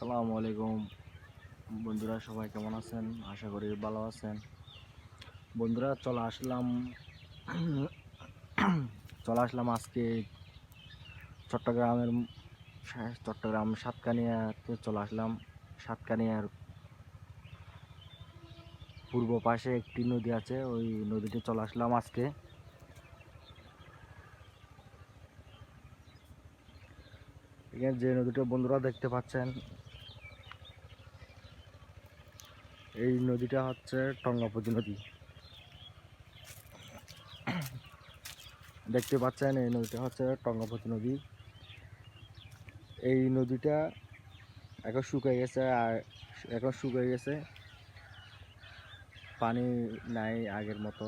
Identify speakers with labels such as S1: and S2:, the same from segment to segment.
S1: আসসালামু আলাইকুম বন্ধুরা, সবাই কেমন আছেন? আশা করি ভালো আছেন। বন্ধুরা, চলে আসলাম আজকে চট্টগ্রাম সাতকানিয়াতে চলে আসলাম। সাতকানিয়ার পূর্ব পাশে একটি নদী আছে, ওই নদীতে চলে আসলাম আজকে। এখানে যে নদীটা বন্ধুরা দেখতে পাচ্ছেন, এই নদীটা হচ্ছে টঙ্গাপতি নদী। দেখতে পাচ্ছেন, এই নদীটা হচ্ছে টঙ্গাপতি নদী। এই নদীটা এখন শুকিয়ে গেছে, পানি নাই আগের মতো।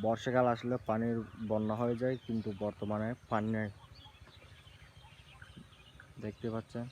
S1: বর্ষাকাল আসলে পানির বন্যা হয়ে যায়, কিন্তু বর্তমানে পানি নেই, দেখতে পাচ্ছেন।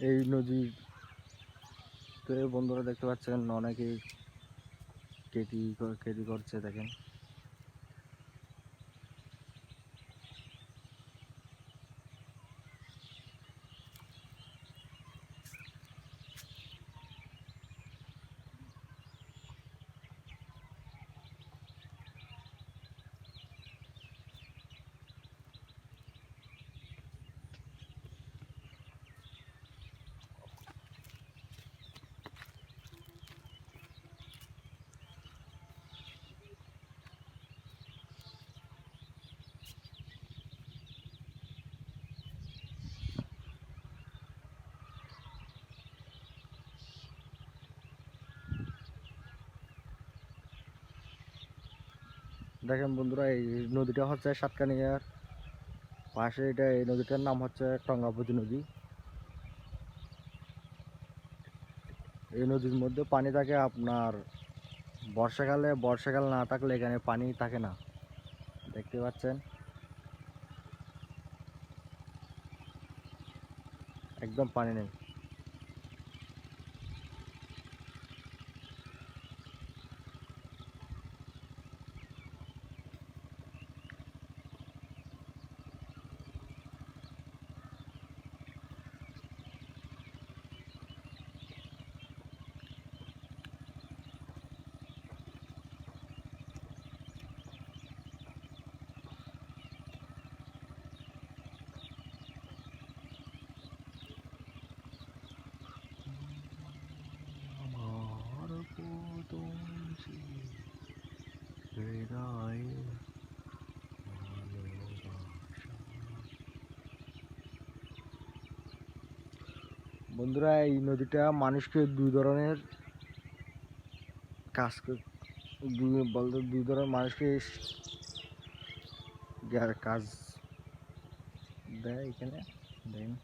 S1: এই নদীতে বন্ধুরা দেখতে পাচ্ছেন অনেকেই খেতি করছে, দেখেন। দেখেন বন্ধুরা, এই নদীটা হচ্ছে সাতকানিয়ার পাশে। এই নদীটার নাম হচ্ছে টঙ্গাপতি নদী। এই নদীর মধ্যে পানি থাকে আপনার বর্ষাকাল না থাকলে এখানে পানি থাকে না, দেখতে পাচ্ছেন। একদম পানি নেই। বন্ধুরা, এই নদীটা মানুষকে দুই ধরনের কাজ দুই ধরনের মানুষকে কাজ দেয় এখানে, দেখেন।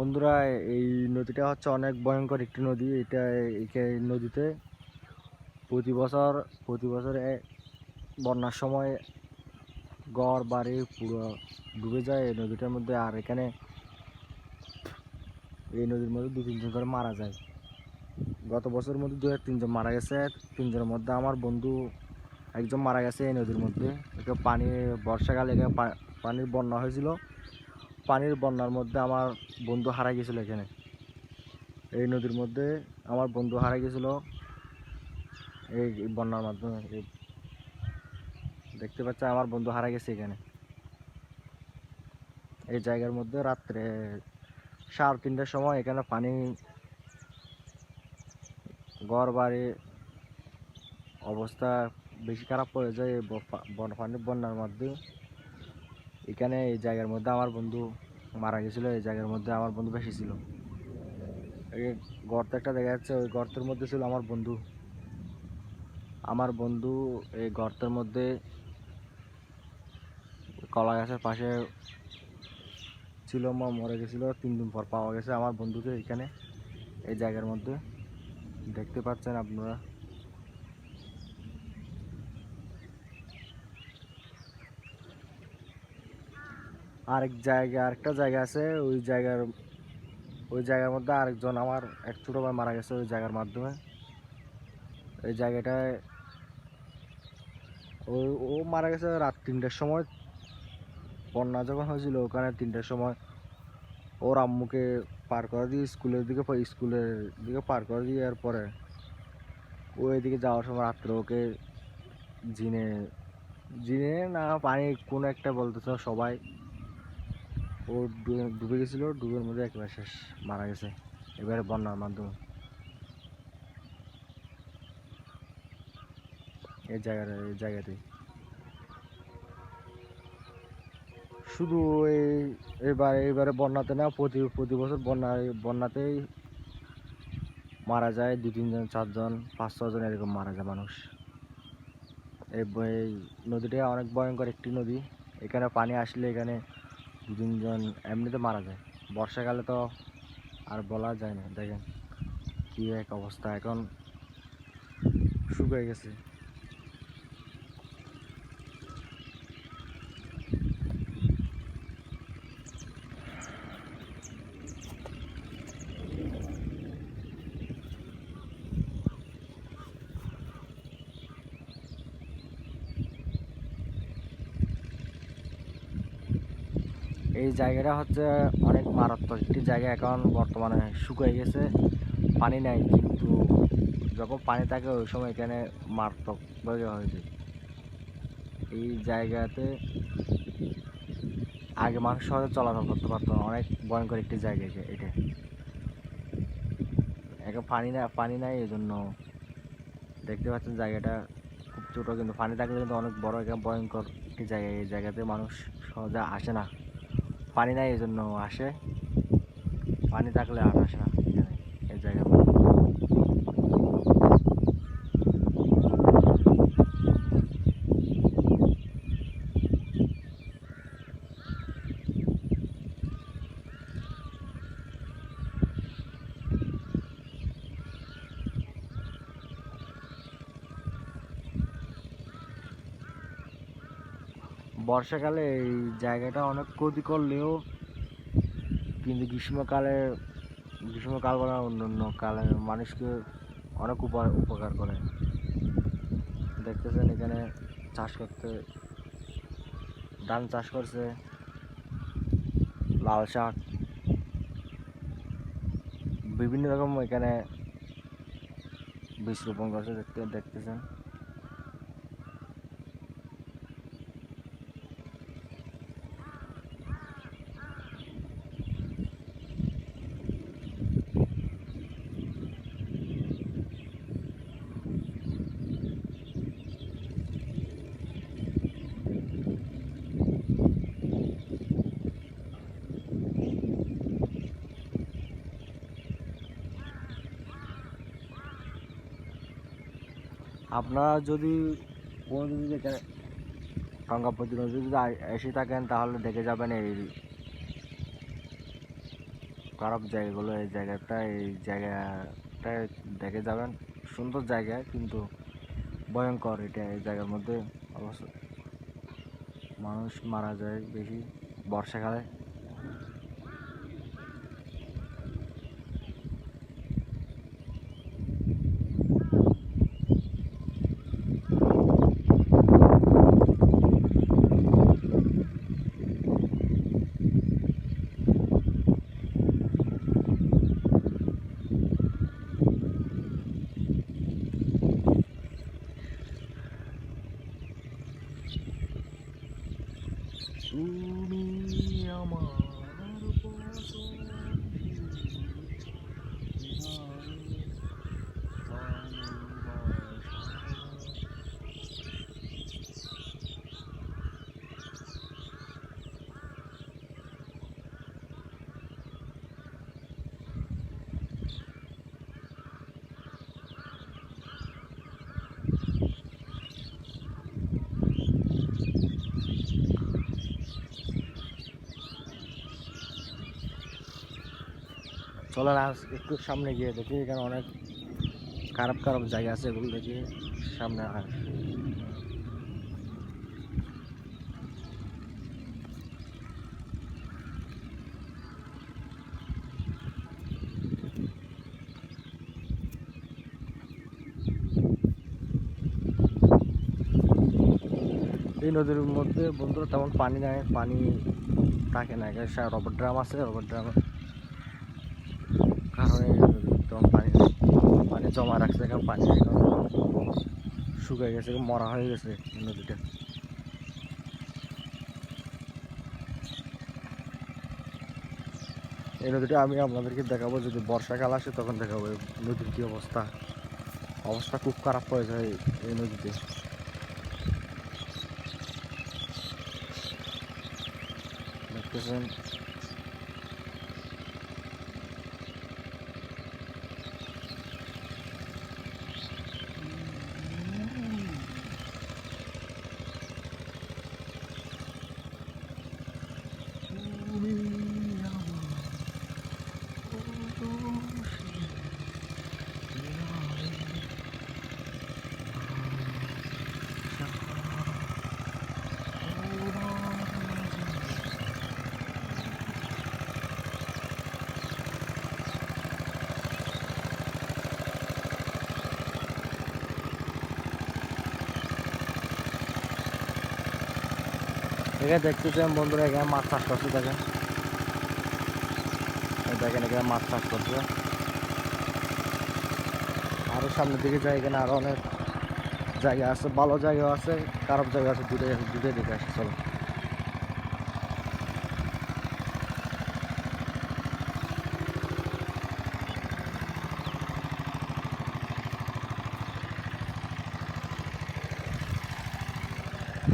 S1: বন্ধুরা, এই নদীটা হচ্ছে অনেক ভয়ঙ্কর একটি নদী। এই নদীতে প্রতি বছর বন্যার সময় ঘর বাড়ি পুরো ডুবে যায় এই নদীটার মধ্যে। আর এই নদীর মধ্যে 2-3 জন করে মারা যায়। গত বছরের মধ্যে 2-3 জন মারা গেছে। 3 জনের মধ্যে আমার বন্ধু একজন মারা গেছে এই নদীর মধ্যে। বর্ষাকালে পানির বন্যা হয়েছিল। পানির বন্যার মধ্যে আমার বন্ধু হারা গেছিল। এই নদীর মধ্যে আমার বন্ধু হারা গেছিল এই বন্যার মাধ্যমে। দেখতে পাচ্ছ আমার বন্ধু হারা গেছে এই জায়গার মধ্যে। রাত্রে 3:30টার সময় এখানে পানি, ঘর বাড়ি অবস্থা বেশি খারাপ হয়ে যায় পানির বন্যার মধ্যে। এই জায়গার মধ্যে আমার বন্ধু মারা গেছিল। এই জায়গার মধ্যে আমার বন্ধু বেশি ছিল। এই গর্ত একটা দেখা যাচ্ছে, ওই গর্তের মধ্যে ছিল আমার বন্ধু এই গর্তের মধ্যে কলা গাছের পাশে ছিল, মরে গেছিল। 3 দিন পর পাওয়া গেছে আমার বন্ধুকে এই জায়গার মধ্যে। দেখতে পাচ্ছেন আপনারা। আরেকটা জায়গা আছে, ওই জায়গার মধ্যে আরেকজন আমার এক ছোট ভাই মারা গেছে ওই জায়গার মাধ্যমে। এই জায়গাটায় ও মারা গেছে রাত 3টার সময়। বন্যা যখন হয়েছিল ওখানে 3টার সময় ওর আম্মুকে পার করে দিয়ে স্কুলের দিকে পার করে দিয়ে এরপরে ও এদিকে যাওয়ার সময় রাত্রে ওকে জিনে জিনে না পানি কোনো একটা বলতেছে সবাই, ও ডুবে গেছিল। ডুবের মধ্যে একেবারে শেষ, মারা গেছে এবারে বন্যার মাধ্যমে। এই জায়গাতে শুধু এইবারে বন্যাতে না, প্রতি বছর বন্যাতেই মারা যায় 2-3 জন, 4 জন, 5-6 জন এরকম মারা যায় মানুষ। এই নদীটা অনেক ভয়ঙ্কর একটি নদী। এখানে পানি আসলে 2-3 জন এমনিতে মারা যায়। বর্ষাকালে তো আর বলা যায় না। দেখেন কি এক অবস্থা, এখন শুকিয়ে গেছে। এই জায়গাটা হচ্ছে অনেক মারাত্মক একটি জায়গা। এখন বর্তমানে শুকিয়ে গেছে, পানি নাই। কিন্তু যখন পানি থাকে ওই সময় এখানে মারাত্মক হয়েছে। এই জায়গাতে আগে মানুষ সহজে চলাচল করতে পারতো না। অনেক ভয়ঙ্কর একটি জায়গা এটা। এখন পানি নাই এই জন্য দেখতে পাচ্ছেন জায়গাটা খুব ছোট, কিন্তু পানি থাকলে কিন্তু অনেক বড়। এখানে ভয়ঙ্কর একটি জায়গা। এই জায়গাতে মানুষ সহজে আসে না, পানি নাই এই জন্য আসে। পানি থাকলে আর আসে না এই জায়গায়। বর্ষাকালে এই জায়গাটা অনেক ক্ষতি করলেও কিন্তু গ্রীষ্মকাল বলে অন্য কালে মানুষকে অনেক উপকার করে। দেখতেছেন এখানে ধান চাষ করছে, লাল শাক, বিভিন্ন রকম এখানে বীজ রোপণ করছে। দেখতেছেন। আপনারা যদি কোনো যদি এখানে গঙ্গাপতি নদী যদি এসে থাকেন তাহলে দেখে যাবেন খারাপ জায়গাগুলো এই জায়গাটায় দেখে যাবেন। সুন্দর জায়গা কিন্তু ভয়ঙ্কর। এটা এই জায়গার মধ্যে অবশ্য মানুষ মারা যায় বেশি বর্ষাকালে। তুমি আমার পছন্দের ভালোবাসা। চলেন আজ একটু সামনে গিয়ে দেখি, এখানে অনেক খারাপ খারাপ জায়গা আছে, এগুলো দেখি সামনে এই নদীর মধ্যে বন্ধুরা তেমন পানি নাই, পানি থাকে না, এখানে রবার ড্রাম আছে, রবার ড্রামের কারণে তেমন পানি নেই। পানি জমা রাখছে, এখন পানি এখন শুকিয়ে গেছে, মরা হয়ে গেছে এই নদীটা। এই নদীটা আমি আপনাদেরকে দেখাবো, যদি বর্ষাকাল আসে তখন দেখাবো এই নদীর কি অবস্থা। অবস্থা খুব খারাপ হয়ে যায় এই নদীতে। দেখতেছেন এখানে দেখতেছেন বন্ধুরা, এখানে মাছ চাষ করছে, দেখেন দেখেন এখানে মাছ চাষ করছে। আরো সামনের দিকে যাই, এখানে আরো অনেক জায়গা আছে, ভালো জায়গা আছে, খারাপ জায়গা আছে, দুটাই দুটাই দেখে আসি চলো।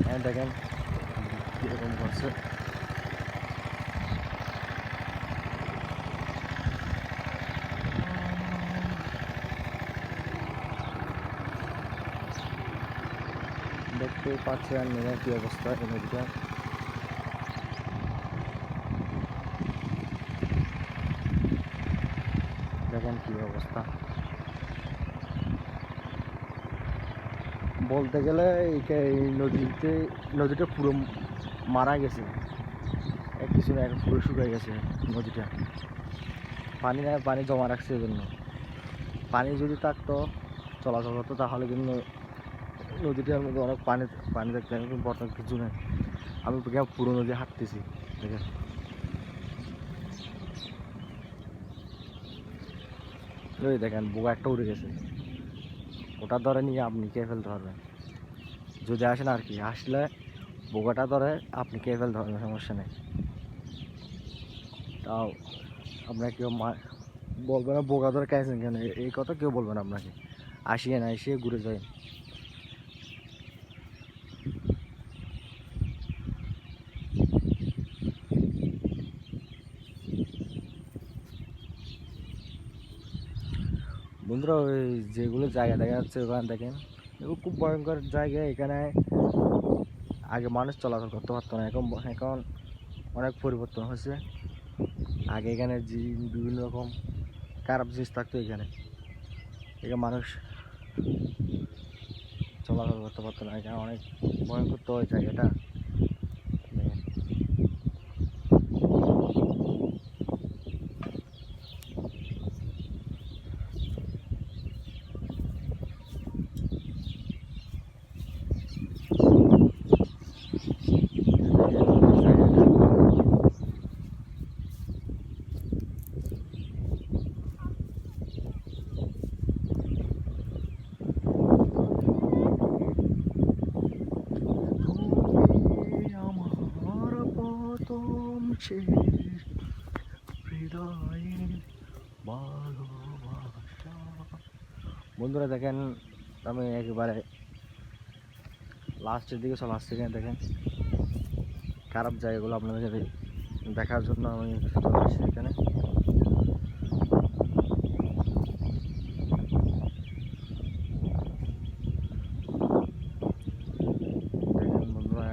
S1: হ্যাঁ দেখেন কিরকম করছে। দেখতে পাচ্ছেন কি অবস্থা এই নদীটা। দেখেন কি অবস্থা, বলতে গেলে এই নদীটা পুরো মারা গেছে, কিছু না, এখন পুরো শুকিয়ে গেছে নদীটা। পানি না, পানি জমা রাখছে এই জন্য। পানি যদি থাকতো, চলাচল হতো, তাহলে কিন্তু নদীটার মধ্যে অনেক পানি পানি থাকতো, কিন্তু বর্তমান কিছু নেই। আমি পুরো নদী হাঁটতেছি, দেখেন ওই দেখেন বোকা একটা উড়ে গেছে, ওটা ধরে নিয়ে আপনি খেয়ে ফেলতে পারবেন যদি আসেন আর কি। আসলে বোকাটা ধরে আপনি খেয়ে ফেলতে পারবেন, সমস্যা নেই। তাও আপনাকে কেউ বলবে না বোকা ধরে খাইছেন কেন, এই কথা কেউ বলবে না আপনাকে। আসিয়ে না, এসে ঘুরে যায়। বন্ধুরা ওই যেগুলো জায়গা দেখা যাচ্ছে ওখানে দেখেন, এগুলো খুব ভয়ঙ্কর জায়গা। এখানে আগে মানুষ চলাচল করতে পারতো না, এখন এখন অনেক পরিবর্তন হয়েছে। আগে এখানে বিভিন্ন রকম খারাপ জিনিস থাকতো এখানে মানুষ চলাচল করতে পারতো না। এখানে অনেক ভয়ঙ্কর তো ওই জায়গাটা। বন্ধুরা দেখেন, আমি একেবারে লাস্টের দিকে চলে আসছি। এখানে দেখেন খারাপ জায়গাগুলো আপনাদের দেখার জন্য আমি চলে আসছি এখানে। দেখেন বন্ধুরা,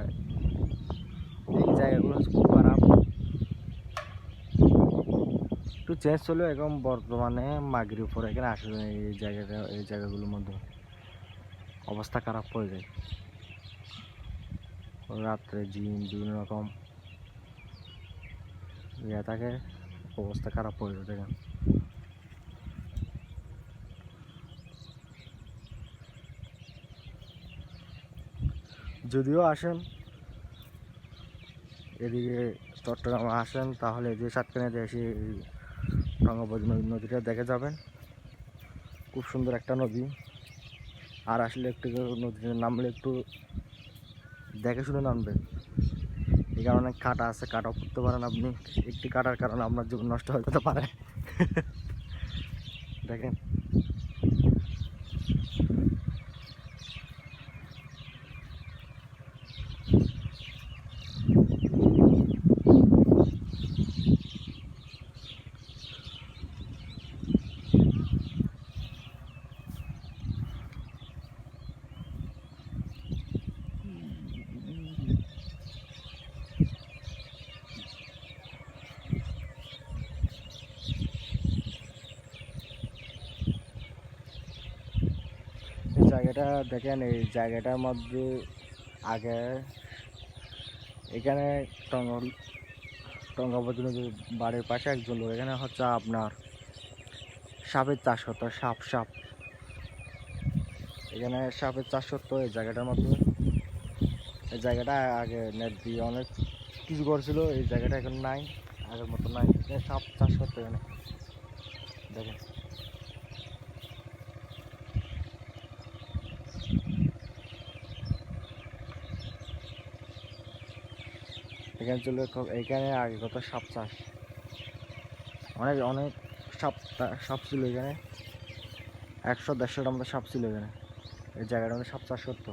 S1: এই জায়গাগুলো খুব খারাপ। একটু চেঞ্জ হলেও এখন বর্তমানে মাগির উপরে এখানে আসলে এই জায়গাগুলোর মধ্যে অবস্থা খারাপ হয়ে যায়। রাত্রে বিভিন্ন রকম থাকে, অবস্থা খারাপ হয়ে যায়। দেখেন যদিও আসেন এদিকে চট্টগ্রামে আসেন, তাহলে যে সাতকানিয়াতে এসে রঙ্গবতী নদীটা দেখে যাবেন। খুব সুন্দর একটা নদী। আর আসলে একটু নদীতে নামলে একটু দেখে শুনে নামবেন। এই কারণে কাটা আছে, কাটাও করতে পারেন আপনি। একটি কাটার কারণে আপনার জীবন নষ্ট হয়ে যেতে পারে। দেখেন এই জায়গাটা দেখেন, এই জায়গাটার মধ্যে আগে এখানে টঙ্গাবতী নদীর বাড়ির পাশে একজন লোক এখানে হচ্ছে আপনার সাপের চাষ করতো। সাপ এখানে সাপের চাষ করতো এই জায়গাটার মধ্যে। এই জায়গাটা আগে নেট দিয়ে অনেক কিছু করছিল, এই জায়গাটা এখন নাই, আগের মতো নাই। সাপ চাষ করতো এখানে। দেখেন এখানে চলে এখানে আগে কত সাপ চাষ, অনেক অনেক সাপ ছিল এখানে। 100-150টার মতো সাপ ছিল এখানে। এই জায়গাটা মধ্যে সাপ চাষ করতো।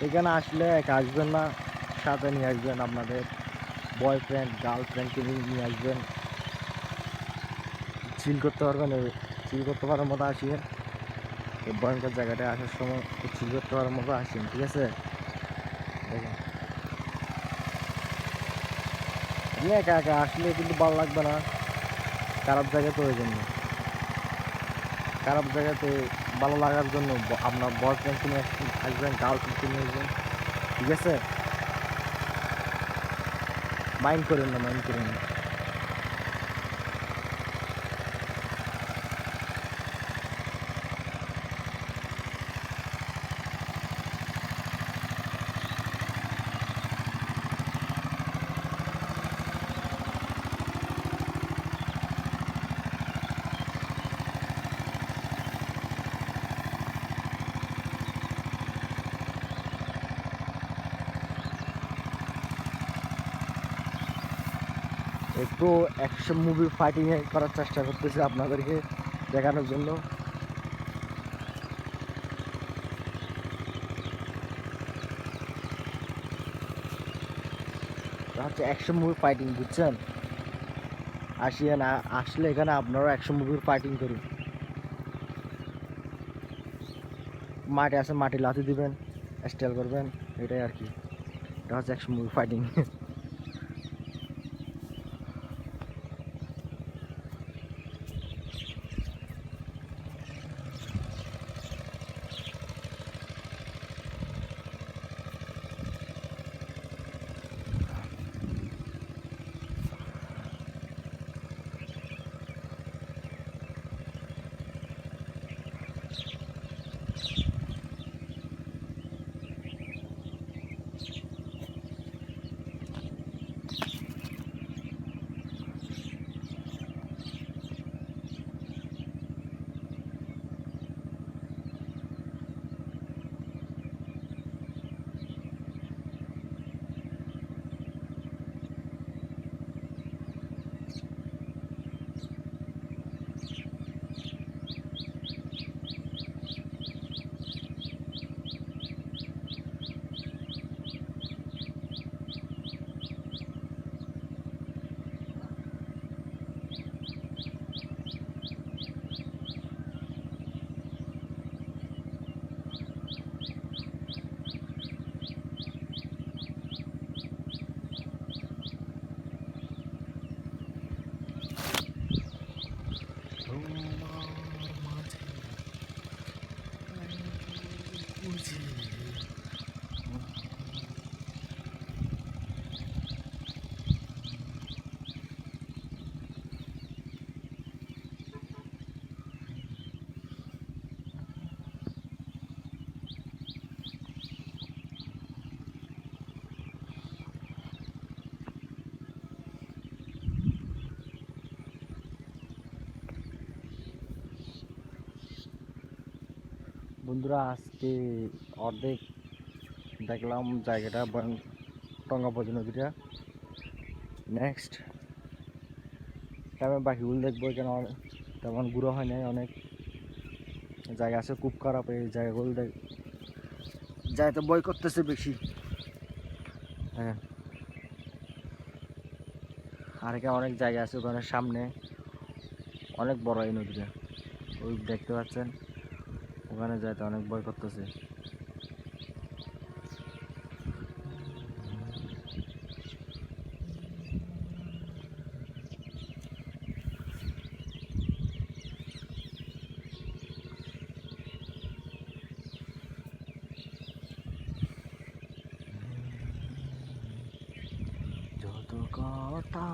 S1: এখানে আসলে একা আসবেন না, সাথে নিয়ে আসবেন আপনাদের বয়ফ্রেন্ড গার্লফ্রেন্ডকে নিয়ে আসবেন। চিল করতে পারবেন, চিল করতে পারার মতো আসিয়েন। এই ভয়ঙ্কর জায়গাটায় আসার সময় চিল করতে পারার মতো আসেন, ঠিক আছে? দেখেন আপনি একা একা আসলে কিন্তু ভালো লাগবে না। খারাপ জায়গাতে ওই জন্য, খারাপ জায়গাতে ভালো লাগার জন্য আপনার বয়ফ্রেন্ডকে নিয়ে আসবেন, গার্লফ্রেন্ডকে নিয়ে আসবেন, ঠিক আছে? মাইন্ড করেন না, মাইন্ড করেন না। একটু অ্যাকশন মুভি ফাইটিং করার চেষ্টা করতেছি আপনাদেরকে দেখানোর জন্য। হচ্ছে অ্যাকশন মুভি ফাইটিং, বুঝছেন? আসিয়েন, আসলে এখানে আপনারাও অ্যাকশন মুভির ফাইটিং করুন। মাঠে আছে, মাটি লাথি দিবেন, স্টাইল করবেন, এটাই আর কি। এটা হচ্ছে অ্যাকশন মুভি ফাইটিং। বন্ধুরা, আজকে অর্ধেক দেখলাম জায়গাটা, টঙ্গাপতি নদীটা। নেক্সট টাইমে বাকিগুলো দেখবো। এখানে তেমন ঘুরা হয় নাই, অনেক জায়গা আছে খুব খারাপ। এই জায়গাগুলো যাইতে ভয় করতেছে বেশি। হ্যাঁ, আর এখানে অনেক জায়গা আছে, ওখানে সামনে অনেক বড় এই নদীটা, ওই দেখতে পাচ্ছেন। ওখানে যাইতে অনেক ভয় করতেছে। যত কথা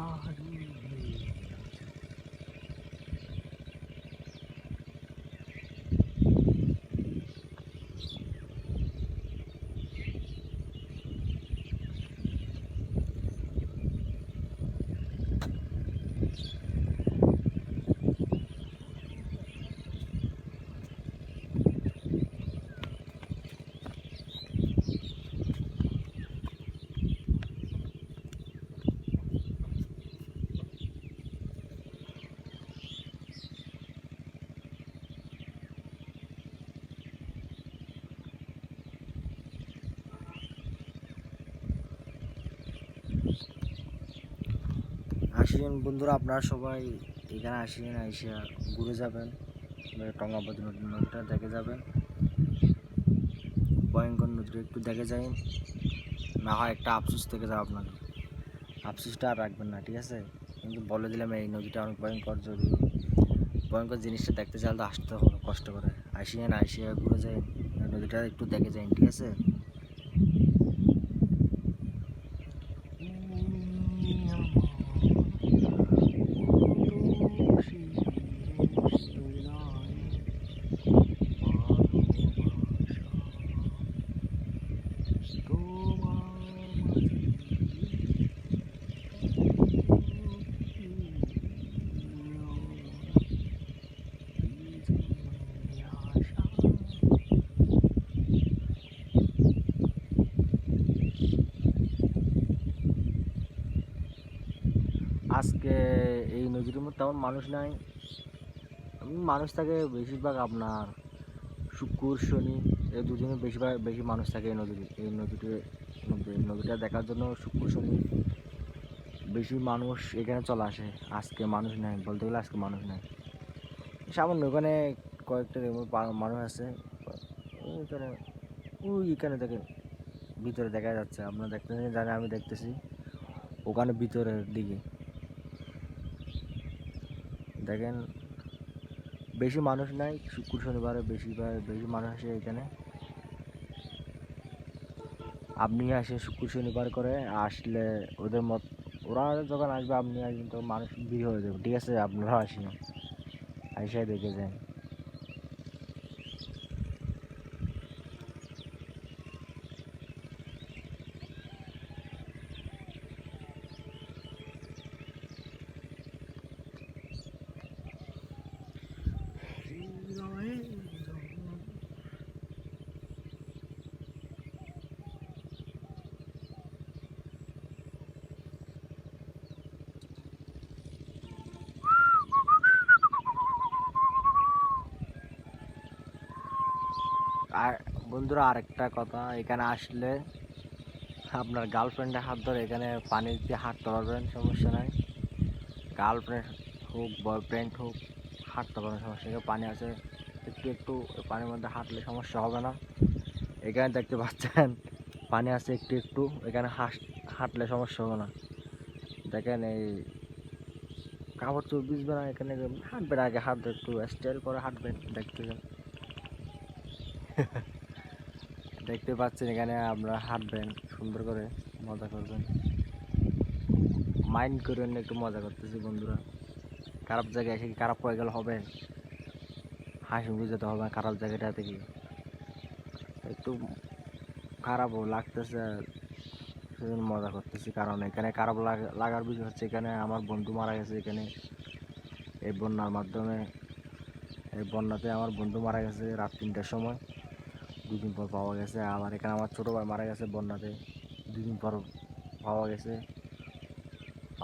S1: আসেন বন্ধুরা, আপনারা সবাই এখানে আসেন, আইসা ঘুরে যাবেন, টঙ্গাপতি নদীটা দেখে যাবেন। ভয়ঙ্কর নদীটা একটু দেখে যাই, না হয় একটা আফসোস থেকে যাও আপনাদের। আফসোসটা আর রাখবেন না, ঠিক আছে? কিন্তু বলে দিলাম এই নদীটা অনেক ভয়ঙ্কর। যদি ভয়ঙ্কর জিনিসটা দেখতে চাইলে তো আসতে হবে কষ্ট করে। আসিয়েন, আইসিয়া ঘুরে যাই, নদীটা একটু দেখে যাই, ঠিক আছে? আজকে এই নদীর মধ্যে তেমন মানুষ নাই। মানুষ থাকে বেশিরভাগ আপনার শুক্র শনি এই দুদিনে বেশি মানুষ থাকে এই নদীটা দেখার জন্য শুক্র শনি বেশি মানুষ এখানে চলে আসে। আজকে মানুষ নাই, বলতে গেলে আজকে মানুষ নাই। সামান্য ওখানে কয়েকটা মানুষ আছে। ওইখানে ওইখানে থেকে ভিতরে দেখা যাচ্ছে, আপনারা দেখতেছেন জানে, আমি দেখতেছি ওখানে ভিতরের দিকে দেখেন বেশি মানুষ নাই। শুক্র শনিবারে বেশি মানুষ আসে এখানে। আপনি আসে শুক্র শনিবার করে আসলে ওদের মত ওরা যখন আসবে আপনি আসবেন তখন মানুষ ভিড় হয়ে যাবে, ঠিক আছে? আপনারা আসেন, আইসা দেখে যান। আর বন্ধুরা, আরেকটা কথা, এখানে আসলে আপনার গার্লফ্রেন্ডের হাত ধরে এখানে পানি দিয়ে হাঁটতে পারবেন, সমস্যা নাই। গার্লফ্রেন্ড হোক বয়ফ্রেন্ড হোক হাঁটতে পারবেন, সমস্যা নেই। পানি আছে, একটু একটু পানির মধ্যে হাঁটলে সমস্যা হবে না। এখানে দেখতে পাচ্ছেন পানি আছে একটু একটু, এখানে হাঁটলে সমস্যা হবে না। দেখেন এই কাপড় চোপড় ভিজবে না, এখানে হাঁটবেন, আগে হাঁটবেন একটু স্টাইল করে হাঁটবেন। দেখতে পাচ্ছেন এখানে আপনারা হাঁটবেন সুন্দর করে, মজা করবেন, মাইন্ড করবেন, একটু মজা করতেছি বন্ধুরা। খারাপ জায়গায় এসে কি খারাপ হয়ে গেলে হবে? হাসি মুখে যেতে হবে খারাপ জায়গাটা থেকে। একটু খারাপও লাগতেছে, সেজন্য মজা করতেছি। কারণ এখানে খারাপ লাগার বিষয় হচ্ছে এখানে আমার বন্ধু মারা গেছে। এখানে এই বন্যার মাধ্যমে, এই বন্যাতে আমার বন্ধু মারা গেছে রাত 3টার সময়, 2 দিন পর পাওয়া গেছে। আবার এখানে আমার ছোটো ভাই মারা গেছে বন্যাতে, 2 দিন পর পাওয়া গেছে।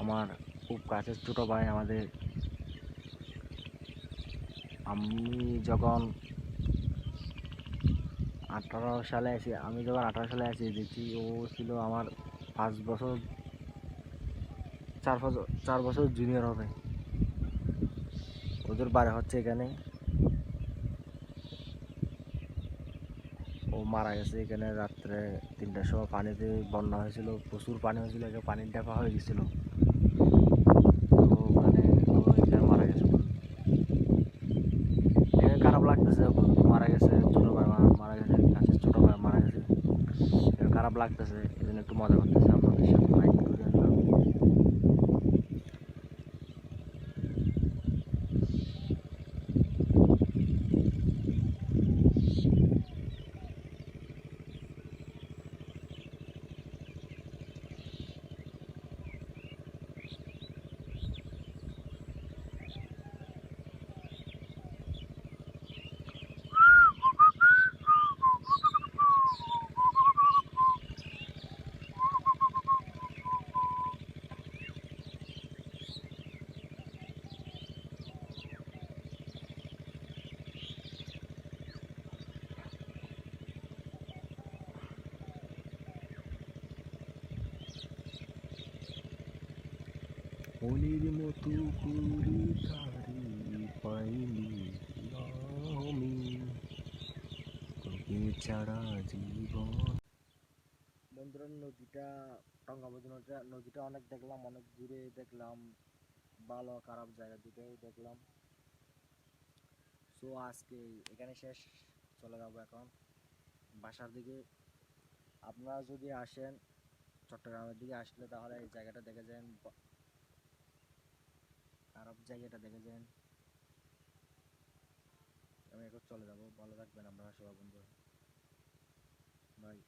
S1: আমার খুব কাছের ছোটো ভাই আমাদের। আমি যখন 18 সালে আসি দেখি ও ছিল আমার 5 বছর, 4 বছর জুনিয়র হবে। ওদের বাড়ি হচ্ছে এখানে। ও মারা গেছে এখানে রাত্রে 3টার সময়। পানিতে বন্যা হয়েছিল, প্রচুর পানি হয়েছিল, এখানে পানির ডেপা হয়ে গেছিল। তো ওখানে ও এখানে মারা গেছে। এখানে খারাপ লাগতেছে, বন্ধু মারা গেছে, ছোটো ভাই মারা গেছে, কাছের ছোটো ভাই মারা গেছে, খারাপ লাগতেছে। এই জন্য একটু মজা করতেছে আপনাদের সাথে, মাইন্ড করেন না। মনির মতো পুরি তারি পাইনি আমি, তোকে ছাড়া জীবন। বন্ধুরা, নদীটা টঙ্গাবতী নদীটা অনেক দেখলাম, অনেক দূরে দেখলাম, ভালো খারাপ জায়গা দুটোই দেখলাম। সো আজকে এখানে শেষ, চলে যাবো এখন বাসার দিকে। আপনারা যদি আসেন চট্টগ্রামের দিকে আসলে তাহলে এই জায়গাটা দেখে যান, খারাপ জায়গাটা দেখে যান। আমি এখন চলে যাবো, ভালো থাকবেন আপনারা সবাই বন্ধুরা, বাই।